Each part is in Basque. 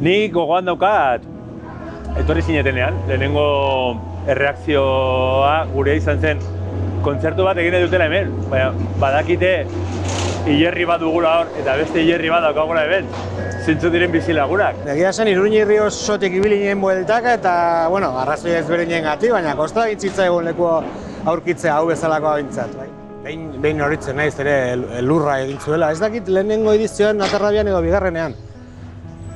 Ni gogoan daukat, etorri zinetenean, lehenengo erreakzioa gure izan zen kontzertu bat egin dutela hemen, baina badakite hilerri bat dugula hor eta beste hilerri bat daukagula hemen, zintzu diren bizilagunak. Egia zen Iruñerri osotik ibili nien bueltaka eta, bueno, arrazoi ezberdinen gati, baina kosta gintzitza egun leku aurkitzea hau bezalakoa bintzat. Behin horitzen naiz ere lurra egin zuela, ez dakit lehenengo edizioan Atarrabian edo bigarrenean.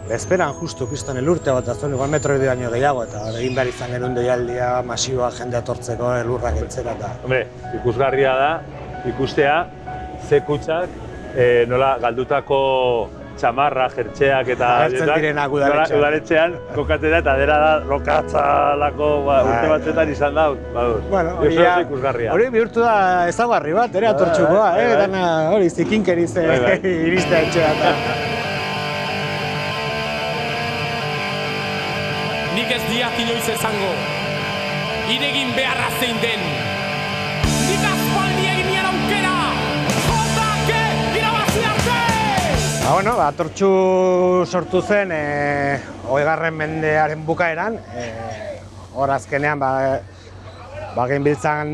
Esperan justu pistan elurte bat, azuen igual metro baino gehiago, eta egin behar izan genuen deialdia masiboa jende atortzeko elurrak entzera eta... Hombre, ikusgarria da, ikustea, ze kutsak, nola galdutako txamarra, jertxeak eta... Agertzen direnak udaletxean. Udaletxean, kokatzera eta dera da lokatzalako urte batzetan izan da. Bueno, hori bihurtu da ezagarri bat, ere atortxukoa, eta hori zikinkeriz iristea etxea eta... Nik ez diat inoiz esango, iregin beharra zein den. Nik aspaldi egin nian aukera, jotake irabazi arte! Bueno, atortxu sortu zen 20. mendearen bukaeran. Hor azkenean, genbiltzan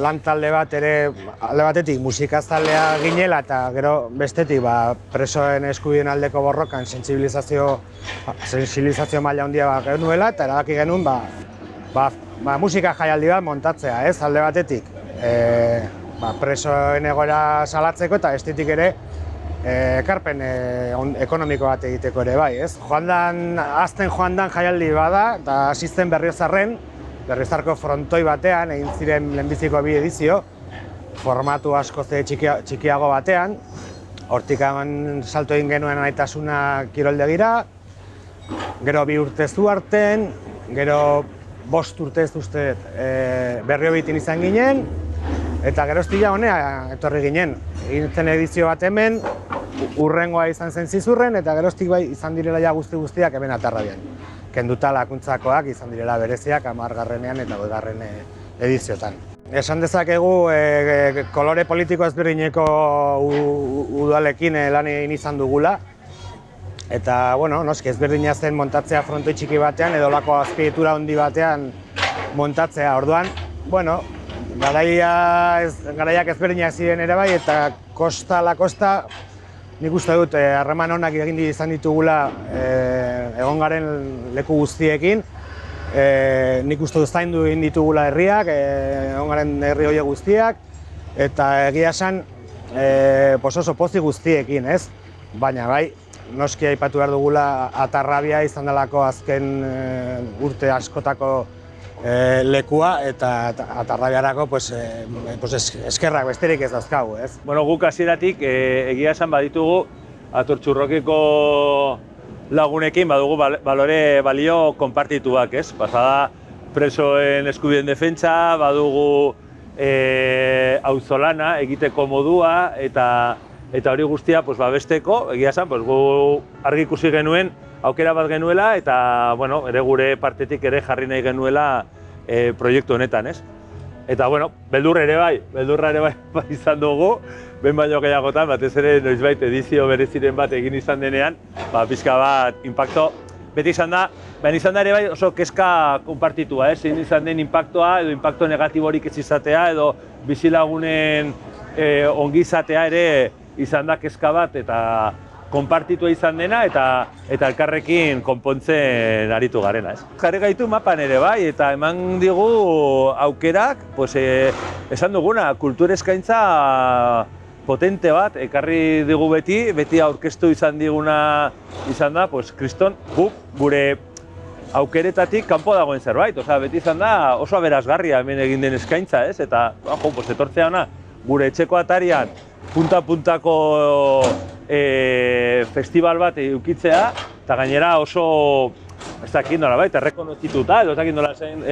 lan talde bat ere, alde batetik musikazalea ginela eta gero bestetik presoen eskubideen aldeko borrokan sentsibilizazio maila handia genuela eta erabaki genuen musika jaialdi bat montatzea, ez, alde batetik presoen egoera salatzeko eta bestetik ere ekarpen ekonomiko bat egiteko ere bai, ez. Azten joan dan jaialdi bada eta hasi zen Berriozarren, Berriozarko frontoi batean, egin ziren lehenbiziko 2 edizio, formatu askoz txikiago batean, hortik salto egin genuen Anaitasuna kiroldegira, gero 2 urtez du arten, gero 5 urtez uste Berriobitin izan ginen, eta geroztia honea etorri ginen. Egin zen edizio bat hemen, urrengoa izan zen Zizurren, eta geroztik bai izan direla ja guztiak hemen Atarrabian. Kenduta lakuntzakoak izan direla bereziak 10. eta 20. ediziotan. Esan dezakegu kolore politiko ezberdineko udalekin lan egin izan dugula. Eta, bueno, noski ezberdina zen montatzea frontoi txiki batean edo lako azpiegitura handi batean montatzea. Orduan, bueno, garaiak ezberdinak ziren ere bai eta kosta la kosta nik uste dut harreman onak egin izan ditugula egon garen leku guztiekin. Nik uste dut zaindu egin ditugula herriak, egon garen herri horiek guztiak, eta egia esan oso pozik guztiekin, ez? Baina bai, noski aipatu behar dugula Atarrabia izan delako azken urte askotako lekua eta Atarrabiarako eskerrak besterik ez dauzkagu, ez? Bueno, guk hasieratik egia esan baditugu Atortxurrokeko lagunekin badugu balio konpartituak, ez? Pasada presoen eskubideen defentsa, badugu auzolana egiteko modua eta hori guztia babesteko, egia esan, gu argi ikusi genuen aukera bat genuela eta, bueno, ere gure partetik ere jarri nahi genuela proiektu honetan, ez? Eta, bueno, beldurra ere bai izan dugu, behin baino gehiagotan, batez ere noizbait edizio bereziren bat egin izan denean, pixka bat inpakto beti izan da, baina izan da ere bai oso kezka konpartitua, zein izan den inpaktoa edo inpakto negatiborik ez izatea edo bizilagunen ongizatea ere izan da kezka bat eta konpartitua izan dena eta elkarrekin konpontzen aritu garena, ez? Jarri gaitu mapan ere bai, eta eman digu aukerak, esan duguna, kultur eskaintza potente bat, ekarri digu beti aurkeztu izan diguna izan da, kriston gure aukeretatik kanpo dagoen zerbait, beti izan da oso aberasgarria hemen egin den eskaintza, ez? Eta, etortzea ona, gure etxeko atarian, punta-puntako festival bat eukitzea, eta gainera oso, ez dakit nola baita, errekonozituta, edo ez dakit nola zen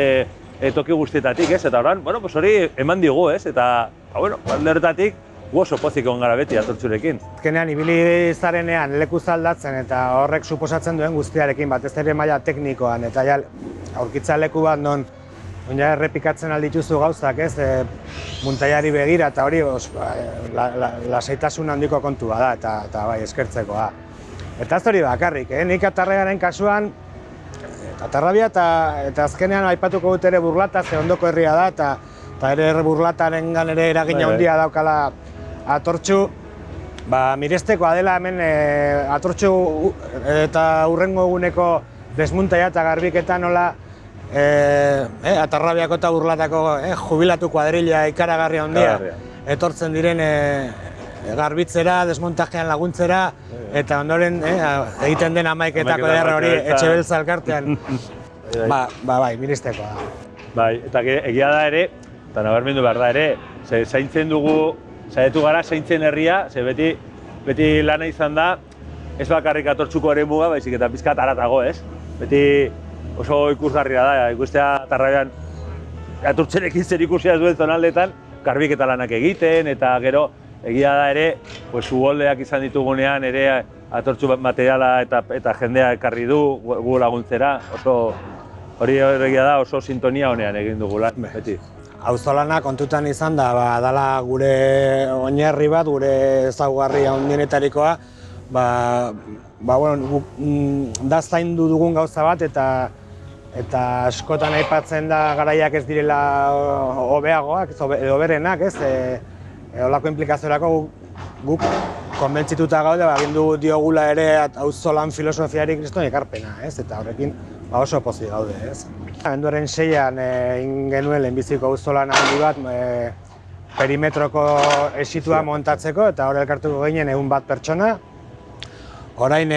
toki guztietatik, ez? Eta orain, hori eman digu, ez? Eta, alde horretatik, gu oso pozik egon gara beti Atortxurekin. Azkenean, ibili zarenean leku aldatzen eta horrek suposatzen duen guztiarekin, batez ere maila teknikoan, eta aurkitza leku bat non errepikatzen aldituzu gauzak, ez? Muntaiari begira eta hori lasaitasun handiko kontua da eta bai eskertzekoa. Eta ez hori bakarrik, nik Atarrabiaren kasuan, Atarrabia eta azkenean aipatuko dut ere Burlata, ze ondoko herria da, eta ere Burlatarengan ere eragina handia daukala Atortxu. Mirestekoa dela hemen Atortxu eta hurrengo eguneko desmuntaia eta garbiketa nola Atarrabiako eta Burlatako jubilatu kuadrilla ikaragarri handia etortzen diren garbitzera, desmontajean laguntzera, eta ondoren egiten den 11etako ederra hori etxe beltza elkartean. Bai, Mirestekoa da. Bai, eta egia da ere, eta nabarmendu behar da ere, zaintzen dugu, saiatu gara zaintzen herria, ze beti lana izan da, ez bakarrik Atortxuko eremuga, baizik eta pizkat haratago, ez? Beti oso ikusgarria da, ikustea Atarrabian Atortxerekin zer ikusia zuen zonaldetan, garbiketa lanak egiten, eta gero egia da ere, uholdeak izan ditugunean ere Atortxu materiala eta jendea ekarri du gu laguntzera, hori egia da oso sintonia honean egin dugu lan, beti. Auzolana kontutan izan da, dala gure oinarri bat, gure ezaugarri handienetarikoa, da zaindu dugun gauza bat eta askotan aipatzen da garaiak ez direla hobeagoak, edo berenak, ez? Holako inplikaziorako guk konbentzituta gaude, agindu diogula ere auzolan filosofiari kriston ekarpena, ez? Eta horrekin oso pozik gaude, ez? Abenduaren 6an egin genuen lehenbiziko auzolan handi bat perimetroko esitua montatzeko, eta hori elkartuko ginen 100 pertsona. Orain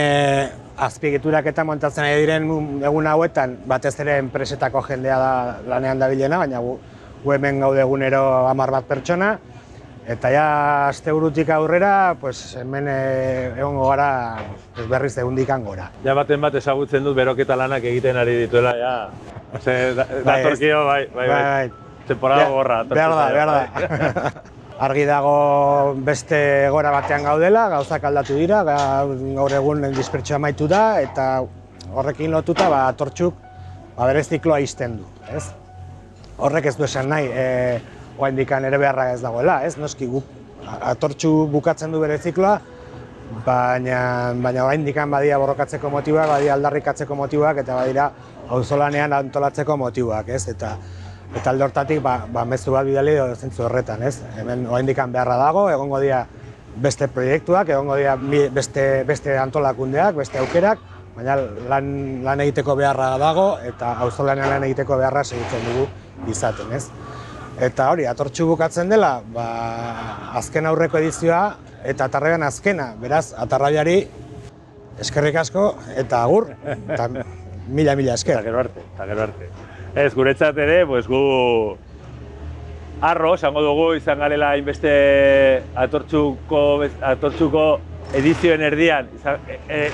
azpiegiturak eta montatzen ari diren egun hauetan batez ere enpresetako jendea da lanean dabilena, baina gu hemen gaude egunero 10 pertsona. Eta ja asteburutik aurrera, hemen egongo gara berriz 100 gora. Ja baten bat ezagutzen dut beroketa lanak egiten ari dituela, ja. Datorkio, bai. Temporada gorra. Behar da. Argi dago beste gora batean gaudela, gauzak aldatu dira, gaur egun dispertsioa amaitu da, eta horrekin lotuta Atortxuk bere zikloa ixten du, ez? Horrek ez du esan nahi, oraindik ere beharra ez dagoela, ez? Noski Atortxu bukatzen du bere zikloa, baina oraindik badia borrokatzeko motiboak, badia aldarrikatzeko motiboak, eta badira auzolanean antolatzeko motiboak, ez? Eta alde hortatik mezu bat bidali zentzu horretan, ez? Hemen oraindik beharra dago, egongo dira beste proiektuak, egongo dira beste antolakundeak, beste aukerak, baina lan egiteko beharra dago, eta auzolanean lan egiteko beharra segitzen dugu izaten, ez? Eta hori, Atortxu bukatzen dela, azken aurreko edizioa eta Atarrabian azkena. Beraz, Atarrabiari eskerrik asko eta agur, eta mila esker. Eta gero arte. Ez, guretzat ere, gu arro, esango dugu, izan garela hainbeste Atortxuko edizioen erdian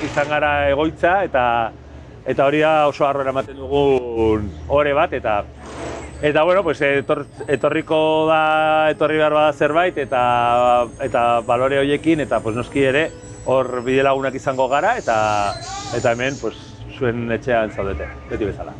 izan gara egoitza, eta hori da oso arro eramaten dugun ore bat, eta bueno, etorri behar bada zerbait, eta balore horiekin, eta noski ere, hor bide lagunak izango gara, eta hemen zuen etxean zaudete, beti bezala.